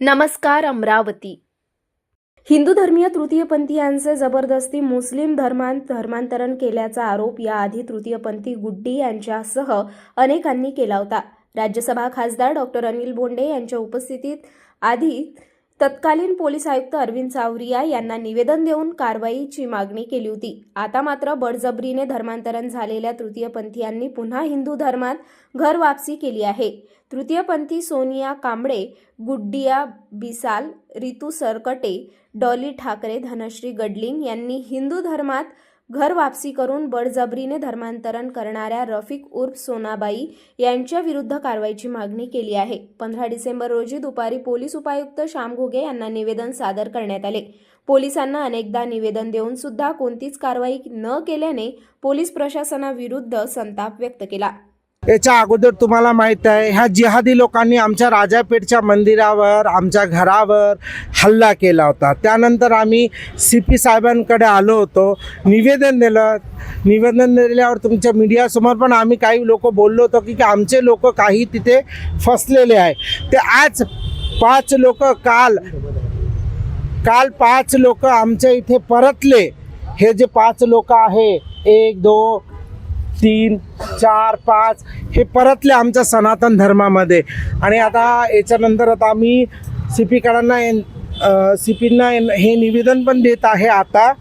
नमस्कार अमरावती। हिंदू धर्मीय तृतीयपंथीयांचे जबरदस्ती मुस्लिम धर्मांत धर्मांतरण केल्याचा आरोप याआधी तृतीयपंथी गुड्डी यांच्यासह अनेकांनी केला होता। राज्यसभा खासदार डॉक्टर अनिल बोंडे यांच्या उपस्थितीत आधी तत्कालीन पोलीस आयुक्त अरविंद सावरिया यांना निवेदन देऊन कारवाईची मागणी केली होती। आता मात्र बळजबरीने धर्मांतरण झालेल्या तृतीयपंथीयांनी पुन्हा हिंदू धर्मात घर वापसी केली आहे। तृतीयपंथी सोनिया कांबळे, गुड्डिया बिसाल, रितू सरकटे, डॉली ठाकरे, धनश्री गडलिंग यांनी हिंदू धर्मात घर वापसी करून बळजबरीने धर्मांतरण करणाऱ्या रफिक उर्फ सोनाबाई यांच्या विरुद्ध कारवाईची मागणी केली आहे। 15 डिसेंबर रोजी दुपारी पोलीस उपायुक्त श्याम घुगे यांना निवेदन सादर करण्यात आले। पोलिसांना अनेकदा निवेदन देऊन सुद्धा कोणतीच कारवाई न केल्याने पोलीस प्रशासनाविरुद्ध संताप व्यक्त केला। याच्या अगोदर तुम्हाला माहित आहे, ह्या जिहादी लोकांनी आमच्या राजापेठच्या मंदिरावर, आमच्या घरावर हल्ला केला होता। त्यानंतर आम्ही CP साहेबांकडे आलो होतो, निवेदन दिलं। निवेदन दिल्यावर तुमच्या मीडियासमोर पण आम्ही काही लोक बोललो होतो की आमचे लोक काही तिथे फसलेले आहे। ते आज 5 लोक काल 5 लोक आमच्या इथे परतले। हे जे 5 लोक आहे, 1 2 3 4 5 हे परतले आमच्या सनातन धर्मामध्ये। आणि आता याच्यानंतर आता आम्ही CPंना हे निवेदन पण देत आहे। आता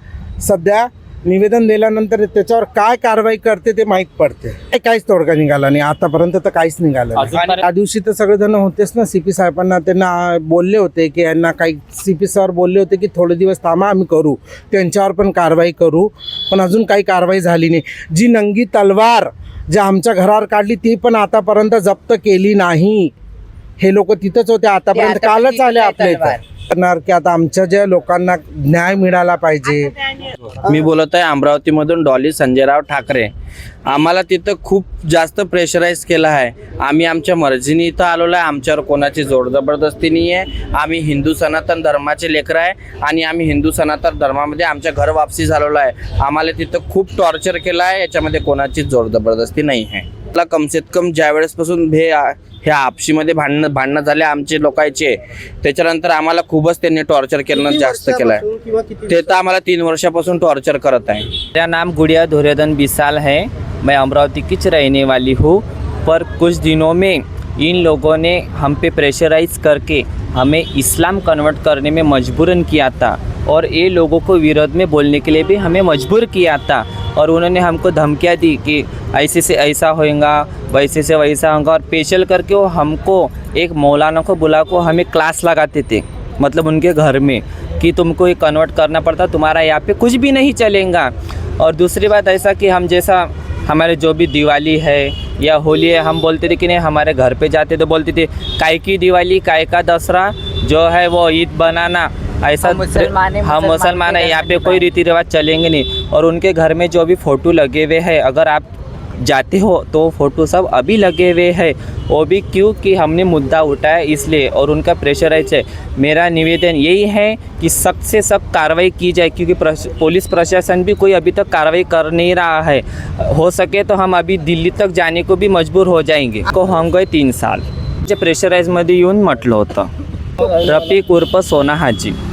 सध्या निवेदन दिल्यानंतर त्याच्यावर काय कारवाई करते ते माहीत पडते। काहीच तोडगा निघाला नाही आतापर्यंत, तर काहीच निघालं नाही। त्या दिवशी तर सगळेजण होतेच ना, CP साहेबांना त्यांना बोलले होते की यांना काही CP सर बोलले होते की थोडे दिवस थांबा, आम्ही करू, त्यांच्यावर पण कारवाई करू, पण अजून काही कारवाई झाली नाही। जी नंगी तलवार जे आमच्या घरावर काढली ती पण आतापर्यंत जप्त केली नाही। हे लोक तिथंच होते आतापर्यंत, कालच आले आपल्या इथं। करणार की आता आमच्या ज्या लोकांना न्याय मिळाला पाहिजे। मी बोलत आहे अमरावतीमधून डॉली संजयराव ठाकरे। आम्हाला तिथं खूप जास्त प्रेशराईज केलं आहे। आम्ही आमच्या मर्जीने इथं आलेलो आहे, आमच्यावर कोणाची जोर जबरदस्ती नाही आहे। आम्ही हिंदू सनातन धर्माचे लेकरं आहे आणि आम्ही हिंदू सनातन धर्मामध्ये आमच्या घर वापसी झालेलो आहे। आम्हाला तिथं खूप टॉर्चर केलं आहे, याच्यामध्ये कोणाची जोर जबरदस्ती नाही आहे। मला कमसेत कम ज्या वेळेसपासून ह्या आपशीमध्ये भांडणं झाले आमचे लोकांचे, त्याच्यानंतर आम्हाला खूपच त्यांनी टॉर्चर करणं जास्त केलं आहे। ते तर आम्हाला 3 वर्षापासून टॉर्चर करत आहे। मेरा नाम गुड़िया धुर्योधन बिसाल है। मैं अमरावती की रहने वाली हूँ। पर कुछ दिनों में इन लोगों ने हम पे प्रेशराइज करके हमें इस्लाम कन्वर्ट करने में मजबूरन किया था और ये लोगों को विरोध में बोलने के लिए भी हमें मजबूर किया था। और उन्होंने हमको धमकियाँ दी कि ऐसे से ऐसा होएगा, वैसे से वैसा होगा। और स्पेशल करके वो हमको एक मौलाना को बुला को हमें क्लास लगाते थे, मतलब उनके घर में, कि तुमको ये कन्वर्ट करना पड़ता, तुम्हारा यहाँ पे कुछ भी नहीं चलेगा। और दूसरी बात ऐसा कि हम जैसा हमारे जो भी दिवाली है या होली है, हम बोलते थे कि नहीं, हमारे घर पे जाते तो बोलते थे काय की दिवाली, काय का दसरा, जो है वो ईद बनाना, ऐसा हम मुसलमान है, यहाँ पे कोई रीति रिवाज चलेंगे नहीं। और उनके घर में जो भी फ़ोटो लगे हुए हैं, अगर आप जाते हो तो फ़ोटो सब अभी लगे हुए हैं, वो भी क्यों कि हमने मुद्दा उठाया इसलिए, और उनका प्रेशराइज है। मेरा निवेदन यही है कि सख्त से सख्त कार्रवाई की जाए, क्योंकि पुलिस प्रशासन भी कोई अभी तक कार्रवाई कर नहीं रहा है। हो सके तो हम अभी दिल्ली तक जाने को भी मजबूर हो जाएंगे। को हम गए 3 साल जे प्रेशराइजमध्ये येऊन म्हटलं होतं। रफिक उर्फ सोना हाजी।